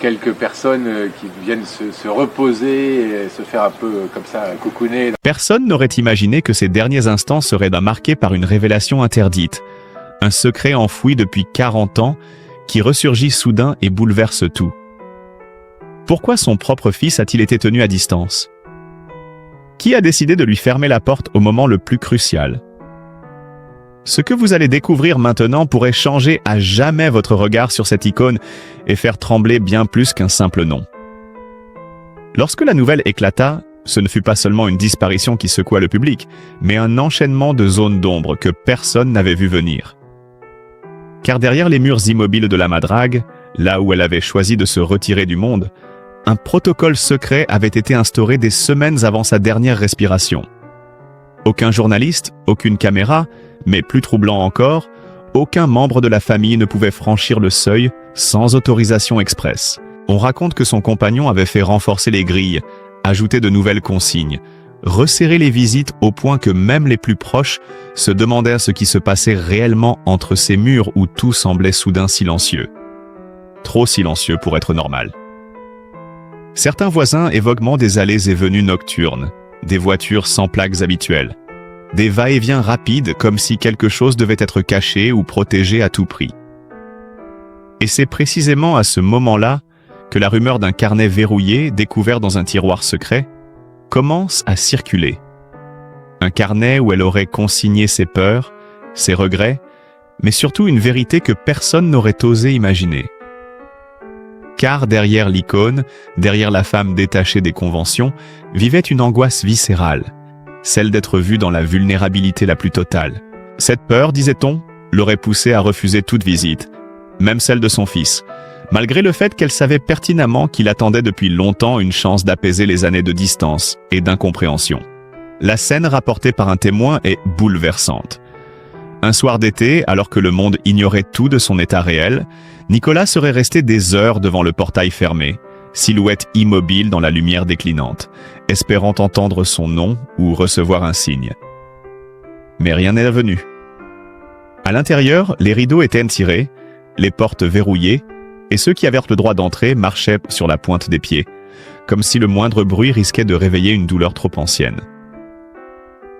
quelques personnes qui viennent se reposer et se faire un peu comme ça, cocooner. Personne n'aurait imaginé que ces derniers instants seraient marqués par une révélation interdite. Un secret enfoui depuis 40 ans qui ressurgit soudain et bouleverse tout. Pourquoi son propre fils a-t-il été tenu à distance? Qui a décidé de lui fermer la porte au moment le plus crucial? Ce que vous allez découvrir maintenant pourrait changer à jamais votre regard sur cette icône et faire trembler bien plus qu'un simple nom. Lorsque la nouvelle éclata, ce ne fut pas seulement une disparition qui secoua le public, mais un enchaînement de zones d'ombre que personne n'avait vu venir. Car derrière les murs immobiles de la Madrague, là où elle avait choisi de se retirer du monde, un protocole secret avait été instauré des semaines avant sa dernière respiration. Aucun journaliste, aucune caméra, mais plus troublant encore, aucun membre de la famille ne pouvait franchir le seuil sans autorisation expresse. On raconte que son compagnon avait fait renforcer les grilles, ajouter de nouvelles consignes, resserrer les visites au point que même les plus proches se demandèrent ce qui se passait réellement entre ces murs où tout semblait soudain silencieux. Trop silencieux pour être normal. Certains voisins évoquent des allées et venues nocturnes, des voitures sans plaques habituelles, des va-et-vient rapides comme si quelque chose devait être caché ou protégé à tout prix. Et c'est précisément à ce moment-là que la rumeur d'un carnet verrouillé découvert dans un tiroir secret commence à circuler. Un carnet où elle aurait consigné ses peurs, ses regrets, mais surtout une vérité que personne n'aurait osé imaginer. Car derrière l'icône, derrière la femme détachée des conventions, vivait une angoisse viscérale, celle d'être vue dans la vulnérabilité la plus totale. Cette peur, disait-on, l'aurait poussée à refuser toute visite, même celle de son fils, malgré le fait qu'elle savait pertinemment qu'il attendait depuis longtemps une chance d'apaiser les années de distance et d'incompréhension. La scène rapportée par un témoin est bouleversante. Un soir d'été, alors que le monde ignorait tout de son état réel, Nicolas serait resté des heures devant le portail fermé, silhouette immobile dans la lumière déclinante, espérant entendre son nom ou recevoir un signe. Mais rien n'est venu. À l'intérieur, les rideaux étaient tirés, les portes verrouillées, et ceux qui avaient le droit d'entrer marchaient sur la pointe des pieds, comme si le moindre bruit risquait de réveiller une douleur trop ancienne.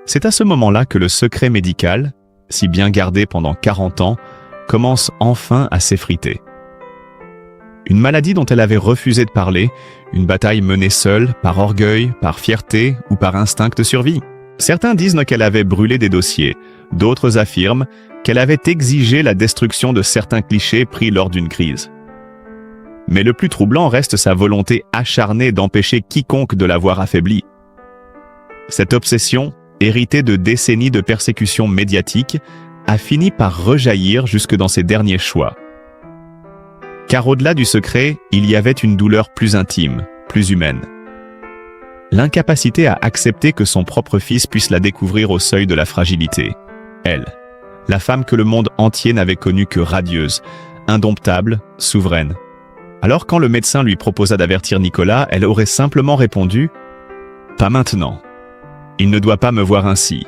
C'est à ce moment-là que le secret médical, si bien gardé pendant 40 ans, commence enfin à s'effriter. Une maladie dont elle avait refusé de parler, une bataille menée seule, par orgueil, par fierté ou par instinct de survie. Certains disent qu'elle avait brûlé des dossiers, d'autres affirment qu'elle avait exigé la destruction de certains clichés pris lors d'une crise. Mais le plus troublant reste sa volonté acharnée d'empêcher quiconque de la voir affaiblie. Cette obsession, héritée de décennies de persécutions médiatiques, a fini par rejaillir jusque dans ses derniers choix. Car au-delà du secret, il y avait une douleur plus intime, plus humaine. L'incapacité à accepter que son propre fils puisse la découvrir au seuil de la fragilité. Elle, la femme que le monde entier n'avait connue que radieuse, indomptable, souveraine. Alors quand le médecin lui proposa d'avertir Nicolas, elle aurait simplement répondu « Pas maintenant. Il ne doit pas me voir ainsi. »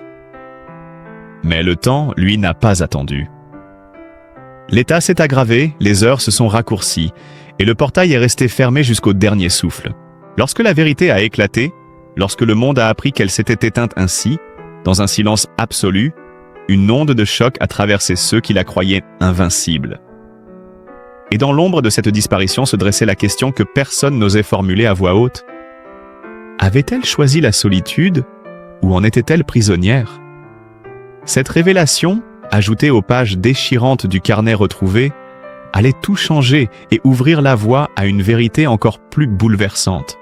Mais le temps, lui, n'a pas attendu. L'état s'est aggravé, les heures se sont raccourcies, et le portail est resté fermé jusqu'au dernier souffle. Lorsque la vérité a éclaté, lorsque le monde a appris qu'elle s'était éteinte ainsi, dans un silence absolu, une onde de choc a traversé ceux qui la croyaient invincible. Et dans l'ombre de cette disparition se dressait la question que personne n'osait formuler à voix haute. Avait-elle choisi la solitude ou en était-elle prisonnière? Cette révélation, ajoutée aux pages déchirantes du carnet retrouvé, allait tout changer et ouvrir la voie à une vérité encore plus bouleversante.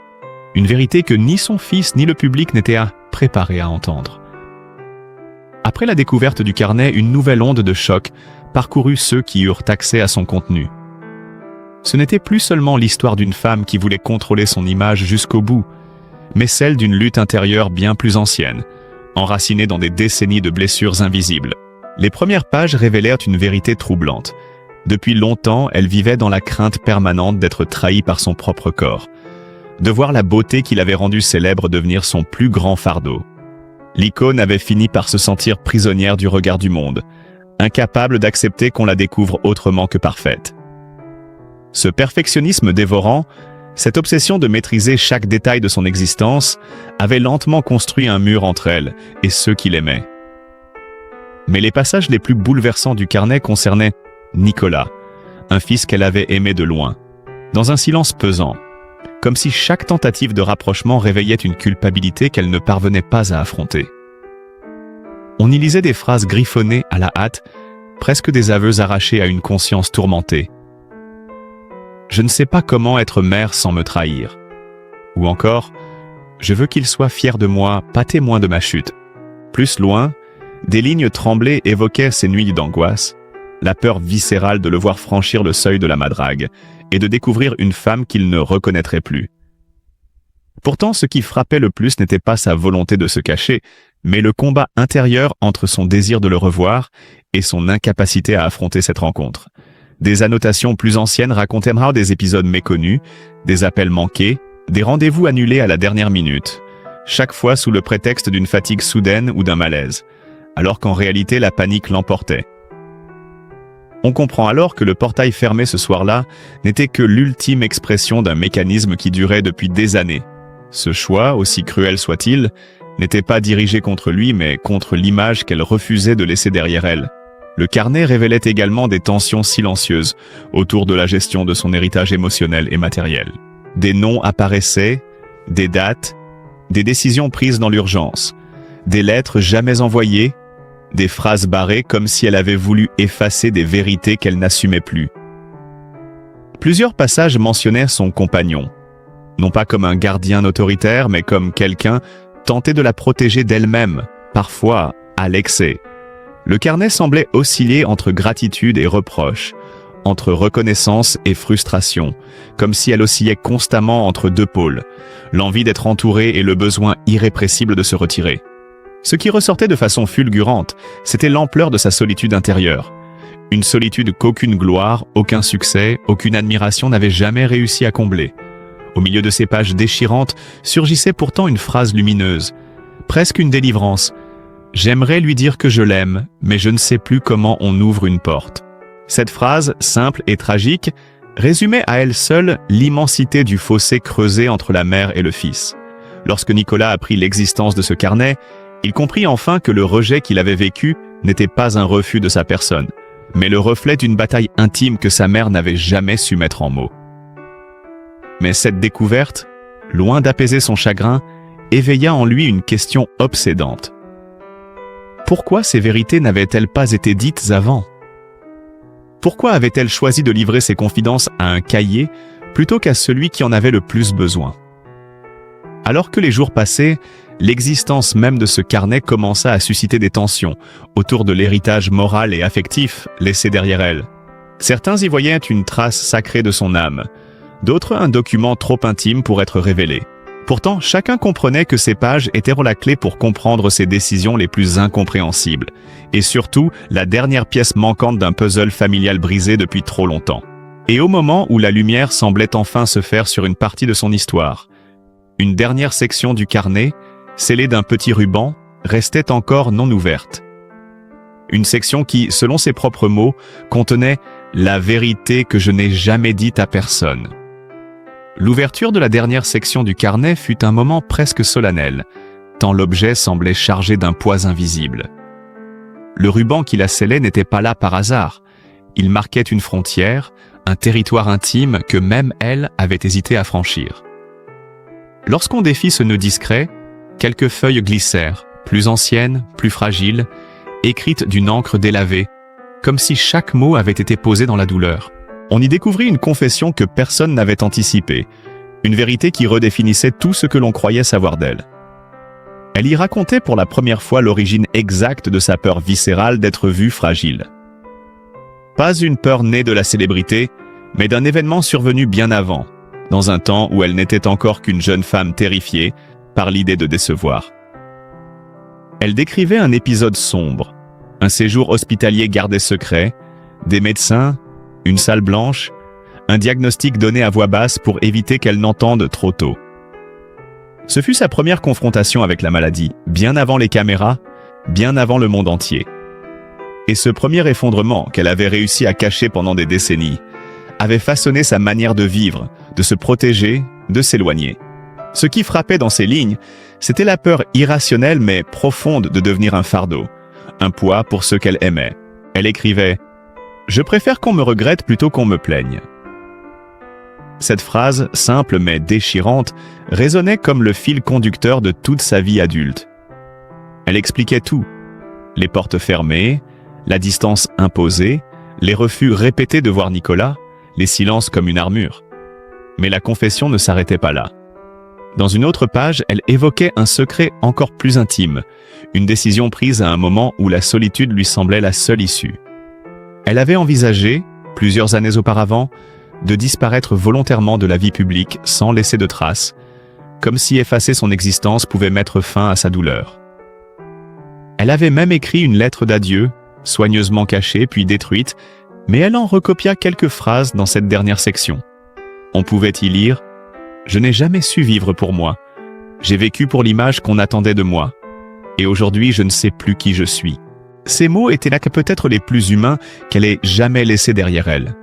Une vérité que ni son fils ni le public n'étaient préparés à entendre. Après la découverte du carnet, une nouvelle onde de choc parcourut ceux qui eurent accès à son contenu. Ce n'était plus seulement l'histoire d'une femme qui voulait contrôler son image jusqu'au bout, mais celle d'une lutte intérieure bien plus ancienne, enracinée dans des décennies de blessures invisibles. Les premières pages révélèrent une vérité troublante. Depuis longtemps, elle vivait dans la crainte permanente d'être trahie par son propre corps, de voir la beauté qui l'avait rendue célèbre devenir son plus grand fardeau. L'icône avait fini par se sentir prisonnière du regard du monde, incapable d'accepter qu'on la découvre autrement que parfaite. Ce perfectionnisme dévorant, cette obsession de maîtriser chaque détail de son existence, avait lentement construit un mur entre elle et ceux qui l'aimaient. Mais les passages les plus bouleversants du carnet concernaient Nicolas, un fils qu'elle avait aimé de loin, dans un silence pesant, comme si chaque tentative de rapprochement réveillait une culpabilité qu'elle ne parvenait pas à affronter. On y lisait des phrases griffonnées à la hâte, presque des aveux arrachés à une conscience tourmentée. Je ne sais pas comment être mère sans me trahir. Ou encore, je veux qu'il soit fier de moi, pas témoin de ma chute. Plus loin, des lignes tremblées évoquaient ces nuits d'angoisse, la peur viscérale de le voir franchir le seuil de la madrague et de découvrir une femme qu'il ne reconnaîtrait plus. Pourtant, ce qui frappait le plus n'était pas sa volonté de se cacher, mais le combat intérieur entre son désir de le revoir et son incapacité à affronter cette rencontre. Des annotations plus anciennes racontaient des épisodes méconnus, des appels manqués, des rendez-vous annulés à la dernière minute, chaque fois sous le prétexte d'une fatigue soudaine ou d'un malaise, alors qu'en réalité la panique l'emportait. On comprend alors que le portail fermé ce soir-là n'était que l'ultime expression d'un mécanisme qui durait depuis des années. Ce choix, aussi cruel soit-il, n'était pas dirigé contre lui mais contre l'image qu'elle refusait de laisser derrière elle. Le carnet révélait également des tensions silencieuses autour de la gestion de son héritage émotionnel et matériel. Des noms apparaissaient, des dates, des décisions prises dans l'urgence, des lettres jamais envoyées, des phrases barrées comme si elle avait voulu effacer des vérités qu'elle n'assumait plus. Plusieurs passages mentionnaient son compagnon, non pas comme un gardien autoritaire, mais comme quelqu'un tenté de la protéger d'elle-même, parfois à l'excès. Le carnet semblait osciller entre gratitude et reproche, entre reconnaissance et frustration, comme si elle oscillait constamment entre deux pôles, l'envie d'être entourée et le besoin irrépressible de se retirer. Ce qui ressortait de façon fulgurante, c'était l'ampleur de sa solitude intérieure. Une solitude qu'aucune gloire, aucun succès, aucune admiration n'avait jamais réussi à combler. Au milieu de ces pages déchirantes surgissait pourtant une phrase lumineuse, presque une délivrance. J'aimerais lui dire que je l'aime, mais je ne sais plus comment on ouvre une porte. Cette phrase, simple et tragique, résumait à elle seule l'immensité du fossé creusé entre la mère et le fils. Lorsque Nicolas apprit l'existence de ce carnet, il comprit enfin que le rejet qu'il avait vécu n'était pas un refus de sa personne, mais le reflet d'une bataille intime que sa mère n'avait jamais su mettre en mots. Mais cette découverte, loin d'apaiser son chagrin, éveilla en lui une question obsédante. Pourquoi ces vérités n'avaient-elles pas été dites avant? Pourquoi avait-elle choisi de livrer ses confidences à un cahier plutôt qu'à celui qui en avait le plus besoin? Alors que les jours passaient, l'existence même de ce carnet commença à susciter des tensions autour de l'héritage moral et affectif laissé derrière elle. Certains y voyaient une trace sacrée de son âme, d'autres un document trop intime pour être révélé. Pourtant, chacun comprenait que ces pages étaient la clé pour comprendre ses décisions les plus incompréhensibles, et surtout la dernière pièce manquante d'un puzzle familial brisé depuis trop longtemps. Et au moment où la lumière semblait enfin se faire sur une partie de son histoire, une dernière section du carnet, scellée d'un petit ruban, restait encore non ouverte. Une section qui, selon ses propres mots, contenait « la vérité que je n'ai jamais dite à personne ». L'ouverture de la dernière section du carnet fut un moment presque solennel, tant l'objet semblait chargé d'un poids invisible. Le ruban qui la scellait n'était pas là par hasard. Il marquait une frontière, un territoire intime que même elle avait hésité à franchir. Lorsqu'on défit ce nœud discret, quelques feuilles glissèrent, plus anciennes, plus fragiles, écrites d'une encre délavée, comme si chaque mot avait été posé dans la douleur. On y découvrit une confession que personne n'avait anticipée, une vérité qui redéfinissait tout ce que l'on croyait savoir d'elle. Elle y racontait pour la première fois l'origine exacte de sa peur viscérale d'être vue fragile. Pas une peur née de la célébrité, mais d'un événement survenu bien avant, dans un temps où elle n'était encore qu'une jeune femme terrifiée par l'idée de décevoir. Elle décrivait un épisode sombre, un séjour hospitalier gardé secret, des médecins, une salle blanche, un diagnostic donné à voix basse pour éviter qu'elle n'entende trop tôt. Ce fut sa première confrontation avec la maladie, bien avant les caméras, bien avant le monde entier. Et ce premier effondrement qu'elle avait réussi à cacher pendant des décennies avait façonné sa manière de vivre, de se protéger, de s'éloigner. Ce qui frappait dans ces lignes, c'était la peur irrationnelle mais profonde de devenir un fardeau, un poids pour ceux qu'elle aimait. Elle écrivait « Je préfère qu'on me regrette plutôt qu'on me plaigne ». Cette phrase, simple mais déchirante, résonnait comme le fil conducteur de toute sa vie adulte. Elle expliquait tout. Les portes fermées, la distance imposée, les refus répétés de voir Nicolas, les silences comme une armure. Mais la confession ne s'arrêtait pas là. Dans une autre page, elle évoquait un secret encore plus intime, une décision prise à un moment où la solitude lui semblait la seule issue. Elle avait envisagé, plusieurs années auparavant, de disparaître volontairement de la vie publique sans laisser de traces, comme si effacer son existence pouvait mettre fin à sa douleur. Elle avait même écrit une lettre d'adieu, soigneusement cachée puis détruite, mais elle en recopia quelques phrases dans cette dernière section. On pouvait y lire « Je n'ai jamais su vivre pour moi. J'ai vécu pour l'image qu'on attendait de moi. Et aujourd'hui, je ne sais plus qui je suis. » Ces mots étaient là que peut-être les plus humains qu'elle ait jamais laissés derrière elle.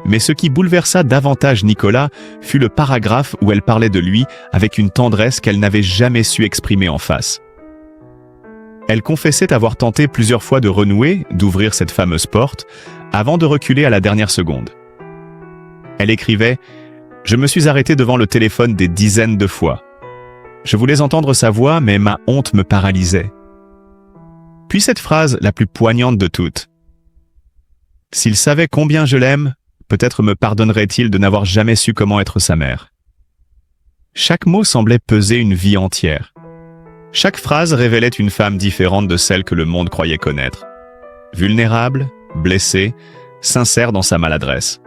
Mais ce qui bouleversa davantage Nicolas fut le paragraphe où elle parlait de lui avec une tendresse qu'elle n'avait jamais su exprimer en face. Elle confessait avoir tenté plusieurs fois de renouer, d'ouvrir cette fameuse porte, avant de reculer à la dernière seconde. Elle écrivait « Je me suis arrêtée devant le téléphone des dizaines de fois. Je voulais entendre sa voix, mais ma honte me paralysait. » Puis cette phrase, la plus poignante de toutes. « S'il savait combien je l'aime, peut-être me pardonnerait-il de n'avoir jamais su comment être sa mère. » Chaque mot semblait peser une vie entière. Chaque phrase révélait une femme différente de celle que le monde croyait connaître. Vulnérable, blessée, sincère dans sa maladresse.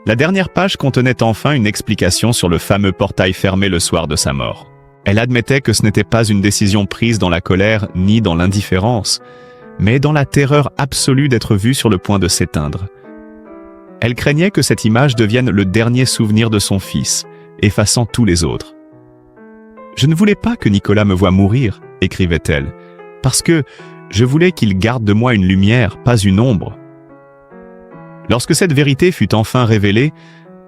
La dernière page contenait enfin une explication sur le fameux portail fermé le soir de sa mort. Elle admettait que ce n'était pas une décision prise dans la colère ni dans l'indifférence, mais dans la terreur absolue d'être vue sur le point de s'éteindre. Elle craignait que cette image devienne le dernier souvenir de son fils, effaçant tous les autres. « Je ne voulais pas que Nicolas me voie mourir, » écrivait-elle, « parce que je voulais qu'il garde de moi une lumière, pas une ombre. » Lorsque cette vérité fut enfin révélée,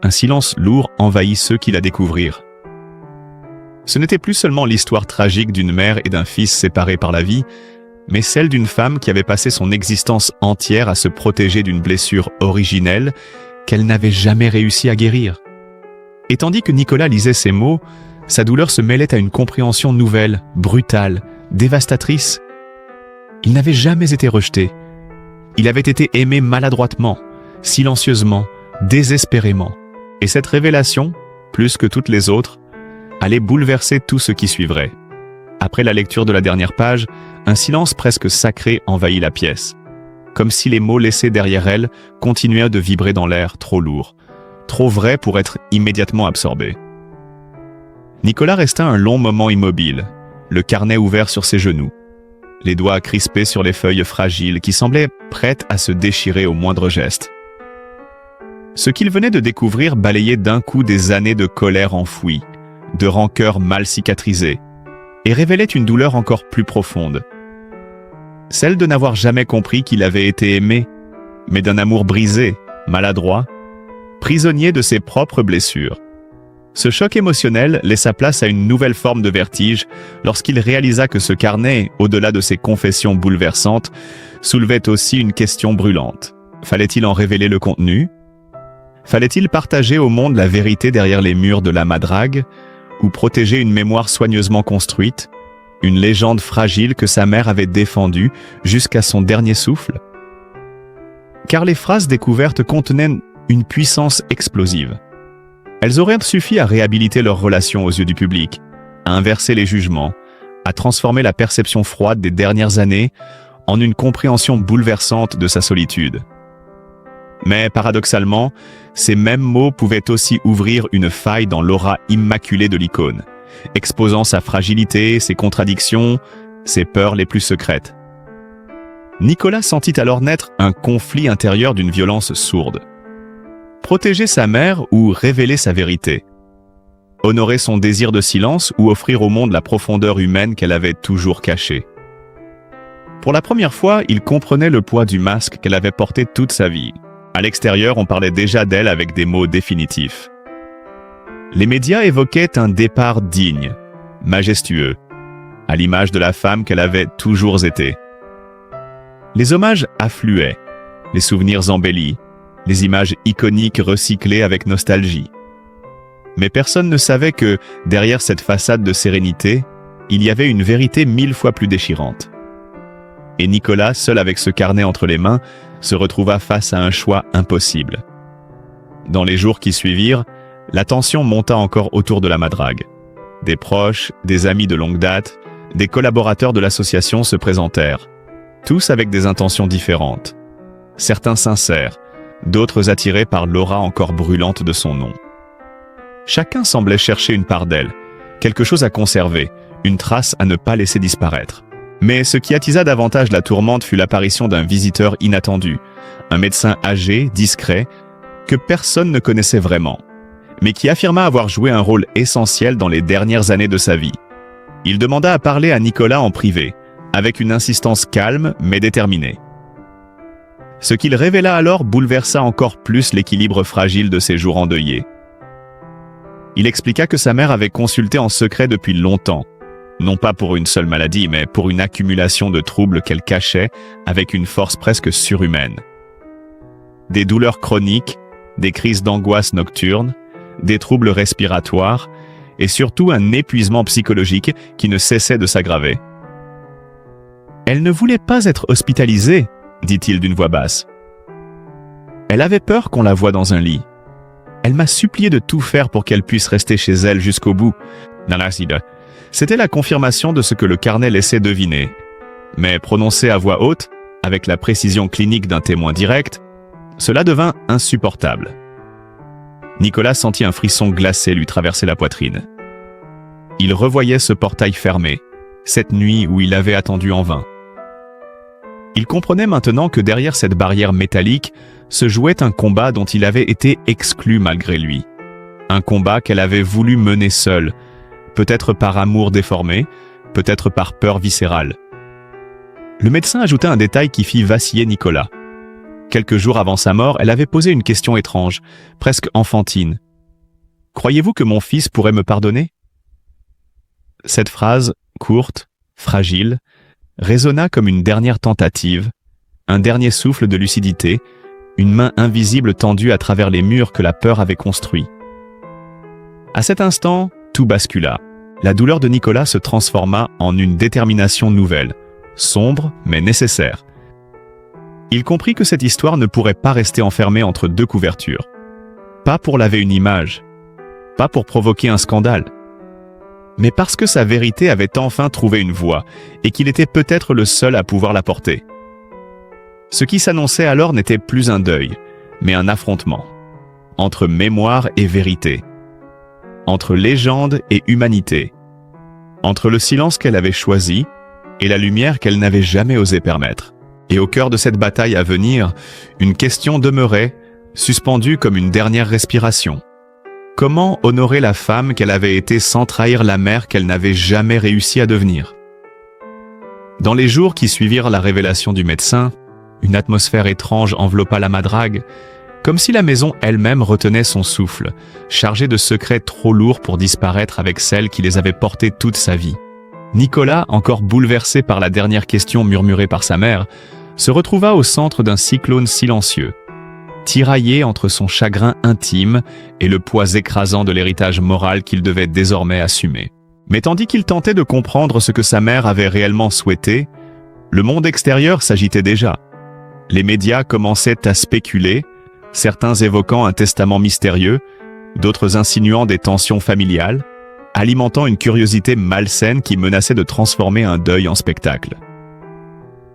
un silence lourd envahit ceux qui la découvrirent. Ce n'était plus seulement l'histoire tragique d'une mère et d'un fils séparés par la vie, mais celle d'une femme qui avait passé son existence entière à se protéger d'une blessure originelle qu'elle n'avait jamais réussi à guérir. Et tandis que Nicolas lisait ces mots, sa douleur se mêlait à une compréhension nouvelle, brutale, dévastatrice. Il n'avait jamais été rejeté. Il avait été aimé maladroitement, silencieusement, désespérément. Et cette révélation, plus que toutes les autres, allait bouleverser tout ce qui suivrait. Après la lecture de la dernière page, un silence presque sacré envahit la pièce, comme si les mots laissés derrière elle continuaient de vibrer dans l'air trop lourd, trop vrai pour être immédiatement absorbés. Nicolas resta un long moment immobile, le carnet ouvert sur ses genoux, les doigts crispés sur les feuilles fragiles qui semblaient prêtes à se déchirer au moindre geste. Ce qu'il venait de découvrir balayait d'un coup des années de colère enfouie, de rancœur mal cicatrisée, et révélait une douleur encore plus profonde. Celle de n'avoir jamais compris qu'il avait été aimé, mais d'un amour brisé, maladroit, prisonnier de ses propres blessures. Ce choc émotionnel laissa place à une nouvelle forme de vertige lorsqu'il réalisa que ce carnet, au-delà de ses confessions bouleversantes, soulevait aussi une question brûlante. Fallait-il en révéler le contenu? Fallait-il partager au monde la vérité derrière les murs de la madrague, ou protéger une mémoire soigneusement construite, une légende fragile que sa mère avait défendue jusqu'à son dernier souffle? Car les phrases découvertes contenaient une puissance explosive. Elles auraient suffi à réhabiliter leur relation aux yeux du public, à inverser les jugements, à transformer la perception froide des dernières années en une compréhension bouleversante de sa solitude. Mais paradoxalement, ces mêmes mots pouvaient aussi ouvrir une faille dans l'aura immaculée de l'icône, exposant sa fragilité, ses contradictions, ses peurs les plus secrètes. Nicolas sentit alors naître un conflit intérieur d'une violence sourde. Protéger sa mère ou révéler sa vérité? Honorer son désir de silence ou offrir au monde la profondeur humaine qu'elle avait toujours cachée? Pour la première fois, il comprenait le poids du masque qu'elle avait porté toute sa vie. À l'extérieur, on parlait déjà d'elle avec des mots définitifs. Les médias évoquaient un départ digne, majestueux, à l'image de la femme qu'elle avait toujours été. Les hommages affluaient, les souvenirs embellis, les images iconiques recyclées avec nostalgie. Mais personne ne savait que, derrière cette façade de sérénité, il y avait une vérité 1000 fois plus déchirante. Et Nicolas, seul avec ce carnet entre les mains, se retrouva face à un choix impossible. Dans les jours qui suivirent, la tension monta encore autour de la madrague. Des proches, des amis de longue date, des collaborateurs de l'association se présentèrent, tous avec des intentions différentes. Certains sincères, d'autres attirés par l'aura encore brûlante de son nom. Chacun semblait chercher une part d'elle, quelque chose à conserver, une trace à ne pas laisser disparaître. Mais ce qui attisa davantage la tourmente fut l'apparition d'un visiteur inattendu, un médecin âgé, discret, que personne ne connaissait vraiment, mais qui affirma avoir joué un rôle essentiel dans les dernières années de sa vie. Il demanda à parler à Nicolas en privé, avec une insistance calme mais déterminée. Ce qu'il révéla alors bouleversa encore plus l'équilibre fragile de ses jours endeuillés. Il expliqua que sa mère avait consulté en secret depuis longtemps, non pas pour une seule maladie, mais pour une accumulation de troubles qu'elle cachait avec une force presque surhumaine. Des douleurs chroniques, des crises d'angoisse nocturne, des troubles respiratoires et surtout un épuisement psychologique qui ne cessait de s'aggraver. Elle ne voulait pas être hospitalisée, dit-il d'une voix basse. Elle avait peur qu'on la voie dans un lit. Elle m'a supplié de tout faire pour qu'elle puisse rester chez elle jusqu'au bout. C'était la confirmation de ce que le carnet laissait deviner. Mais prononcé à voix haute, avec la précision clinique d'un témoin direct, cela devint insupportable. Nicolas sentit un frisson glacé lui traverser la poitrine. Il revoyait ce portail fermé, cette nuit où il avait attendu en vain. Il comprenait maintenant que derrière cette barrière métallique se jouait un combat dont il avait été exclu malgré lui. Un combat qu'elle avait voulu mener seule, peut-être par amour déformé, peut-être par peur viscérale. Le médecin ajouta un détail qui fit vaciller Nicolas. Quelques jours avant sa mort, elle avait posé une question étrange, presque enfantine. « Croyez-vous que mon fils pourrait me pardonner ?» Cette phrase, courte, fragile, résonna comme une dernière tentative, un dernier souffle de lucidité, une main invisible tendue à travers les murs que la peur avait construits. À cet instant, tout bascula. La douleur de Nicolas se transforma en une détermination nouvelle, sombre mais nécessaire. Il comprit que cette histoire ne pourrait pas rester enfermée entre deux couvertures. Pas pour laver une image, pas pour provoquer un scandale, mais parce que sa vérité avait enfin trouvé une voie et qu'il était peut-être le seul à pouvoir la porter. Ce qui s'annonçait alors n'était plus un deuil, mais un affrontement, entre mémoire et vérité, entre légende et humanité, entre le silence qu'elle avait choisi et la lumière qu'elle n'avait jamais osé permettre. Et au cœur de cette bataille à venir, une question demeurait, suspendue comme une dernière respiration. Comment honorer la femme qu'elle avait été sans trahir la mère qu'elle n'avait jamais réussi à devenir? Dans les jours qui suivirent la révélation du médecin, une atmosphère étrange enveloppa la madrague, comme si la maison elle-même retenait son souffle, chargée de secrets trop lourds pour disparaître avec celle qui les avait portés toute sa vie. Nicolas, encore bouleversé par la dernière question murmurée par sa mère, se retrouva au centre d'un cyclone silencieux, tiraillé entre son chagrin intime et le poids écrasant de l'héritage moral qu'il devait désormais assumer. Mais tandis qu'il tentait de comprendre ce que sa mère avait réellement souhaité, le monde extérieur s'agitait déjà. Les médias commençaient à spéculer, certains évoquant un testament mystérieux, d'autres insinuant des tensions familiales, alimentant une curiosité malsaine qui menaçait de transformer un deuil en spectacle.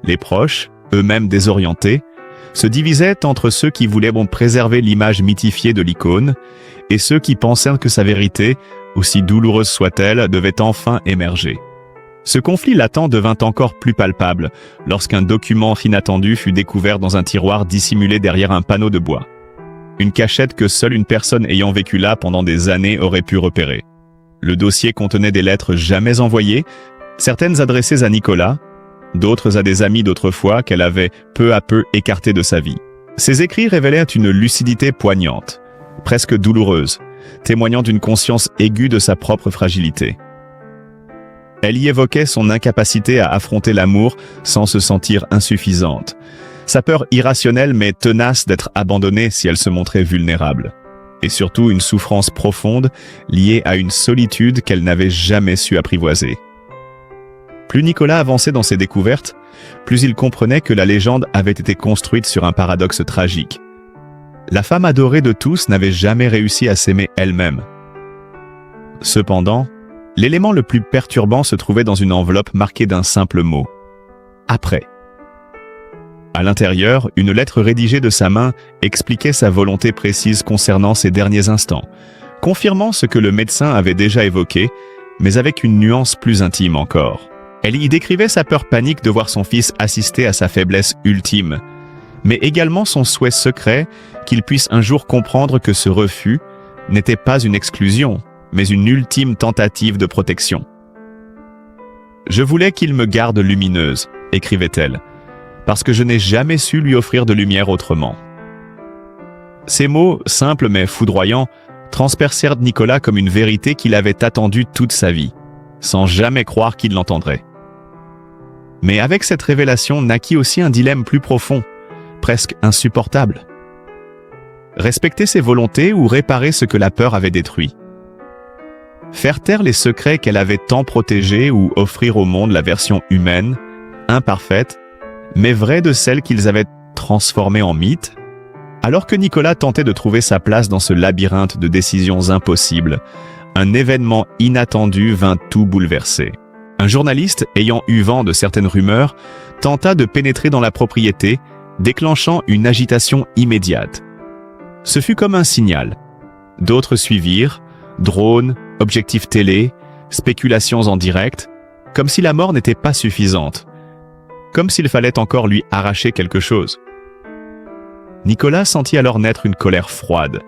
Les proches, eux-mêmes désorientés, se divisaient entre ceux qui voulaient préserver l'image mythifiée de l'icône et ceux qui pensaient que sa vérité, aussi douloureuse soit-elle, devait enfin émerger. Ce conflit latent devint encore plus palpable lorsqu'un document inattendu fut découvert dans un tiroir dissimulé derrière un panneau de bois. Une cachette que seule une personne ayant vécu là pendant des années aurait pu repérer. Le dossier contenait des lettres jamais envoyées, certaines adressées à Nicolas, d'autres à des amis d'autrefois qu'elle avait peu à peu écartés de sa vie. Ses écrits révélaient une lucidité poignante, presque douloureuse, témoignant d'une conscience aiguë de sa propre fragilité. Elle y évoquait son incapacité à affronter l'amour sans se sentir insuffisante, sa peur irrationnelle mais tenace d'être abandonnée si elle se montrait vulnérable, et surtout une souffrance profonde liée à une solitude qu'elle n'avait jamais su apprivoiser. Plus Nicolas avançait dans ses découvertes, plus il comprenait que la légende avait été construite sur un paradoxe tragique. La femme adorée de tous n'avait jamais réussi à s'aimer elle-même. Cependant, l'élément le plus perturbant se trouvait dans une enveloppe marquée d'un simple mot : après. À l'intérieur, une lettre rédigée de sa main expliquait sa volonté précise concernant ses derniers instants, confirmant ce que le médecin avait déjà évoqué, mais avec une nuance plus intime encore. Elle y décrivait sa peur panique de voir son fils assister à sa faiblesse ultime, mais également son souhait secret qu'il puisse un jour comprendre que ce refus n'était pas une exclusion, mais une ultime tentative de protection. « Je voulais qu'il me garde lumineuse », écrivait-elle, « parce que je n'ai jamais su lui offrir de lumière autrement. » Ces mots, simples mais foudroyants, transpercèrent Nicolas comme une vérité qu'il avait attendue toute sa vie, sans jamais croire qu'il l'entendrait. Mais avec cette révélation naquit aussi un dilemme plus profond, presque insupportable. Respecter ses volontés ou réparer ce que la peur avait détruit? Faire taire les secrets qu'elle avait tant protégés ou offrir au monde la version humaine, imparfaite, mais vraie de celle qu'ils avaient transformée en mythe? Alors que Nicolas tentait de trouver sa place dans ce labyrinthe de décisions impossibles, un événement inattendu vint tout bouleverser. Un journaliste, ayant eu vent de certaines rumeurs, tenta de pénétrer dans la propriété, déclenchant une agitation immédiate. Ce fut comme un signal. D'autres suivirent, drones, objectifs télé, spéculations en direct, comme si la mort n'était pas suffisante, comme s'il fallait encore lui arracher quelque chose. Nicolas sentit alors naître une colère froide,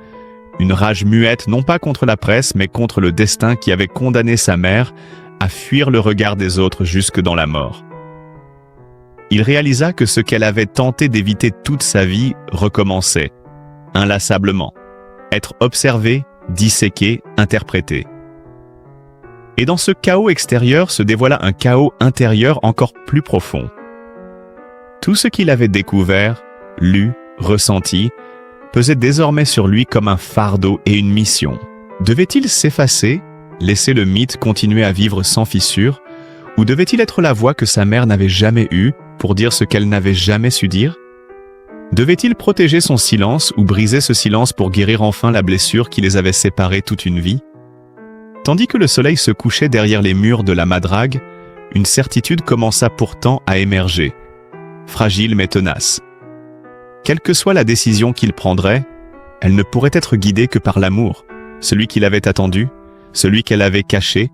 une rage muette non pas contre la presse mais contre le destin qui avait condamné sa mère à fuir le regard des autres jusque dans la mort. Il réalisa que ce qu'elle avait tenté d'éviter toute sa vie recommençait, inlassablement, être observé, disséqué, interprété. Et dans ce chaos extérieur se dévoila un chaos intérieur encore plus profond. Tout ce qu'il avait découvert, lu, ressenti, pesait désormais sur lui comme un fardeau et une mission. Devait-il s'effacer, laisser le mythe continuer à vivre sans fissure, ou devait-il être la voix que sa mère n'avait jamais eue pour dire ce qu'elle n'avait jamais su dire? Devait-il protéger son silence ou briser ce silence pour guérir enfin la blessure qui les avait séparés toute une vie? Tandis que le soleil se couchait derrière les murs de la Madrague, une certitude commença pourtant à émerger, fragile mais tenace. Quelle que soit la décision qu'il prendrait, elle ne pourrait être guidée que par l'amour, celui qu'il avait attendu, celui qu'elle avait caché,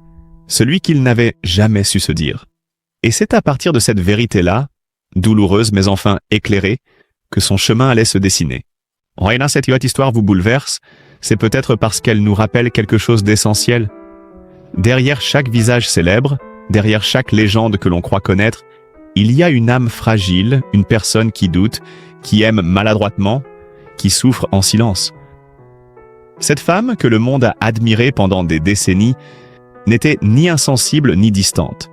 celui qu'il n'avait jamais su se dire. Et c'est à partir de cette vérité-là, douloureuse mais enfin éclairée, que son chemin allait se dessiner. En rien, cette histoire vous bouleverse, c'est peut-être parce qu'elle nous rappelle quelque chose d'essentiel. Derrière chaque visage célèbre, derrière chaque légende que l'on croit connaître, il y a une âme fragile, une personne qui doute, qui aime maladroitement, qui souffre en silence. Cette femme, que le monde a admirée pendant des décennies, n'était ni insensible ni distante.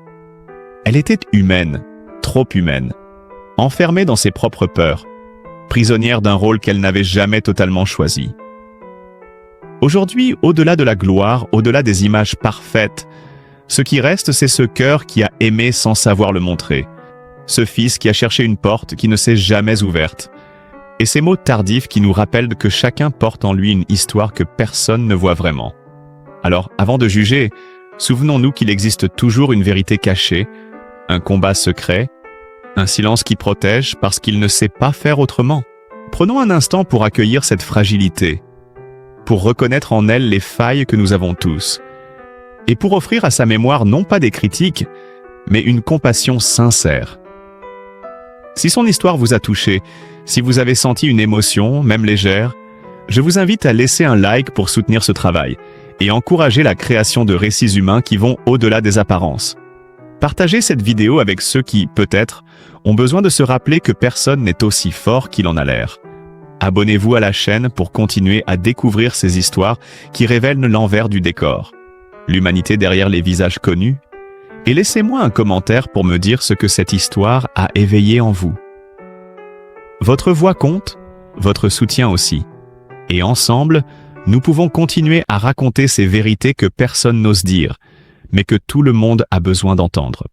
Elle était humaine, trop humaine, enfermée dans ses propres peurs, prisonnière d'un rôle qu'elle n'avait jamais totalement choisi. Aujourd'hui, au-delà de la gloire, au-delà des images parfaites, ce qui reste, c'est ce cœur qui a aimé sans savoir le montrer, ce fils qui a cherché une porte qui ne s'est jamais ouverte, et ces mots tardifs qui nous rappellent que chacun porte en lui une histoire que personne ne voit vraiment. Alors, avant de juger, souvenons-nous qu'il existe toujours une vérité cachée, un combat secret, un silence qui protège parce qu'il ne sait pas faire autrement. Prenons un instant pour accueillir cette fragilité, pour reconnaître en elle les failles que nous avons tous, et pour offrir à sa mémoire non pas des critiques, mais une compassion sincère. Si son histoire vous a touché, si vous avez senti une émotion, même légère, je vous invite à laisser un like pour soutenir ce travail et encourager la création de récits humains qui vont au-delà des apparences. Partagez cette vidéo avec ceux qui, peut-être, ont besoin de se rappeler que personne n'est aussi fort qu'il en a l'air. Abonnez-vous à la chaîne pour continuer à découvrir ces histoires qui révèlent l'envers du décor, l'humanité derrière les visages connus, et laissez-moi un commentaire pour me dire ce que cette histoire a éveillé en vous. Votre voix compte, votre soutien aussi. Et ensemble, nous pouvons continuer à raconter ces vérités que personne n'ose dire, mais que tout le monde a besoin d'entendre.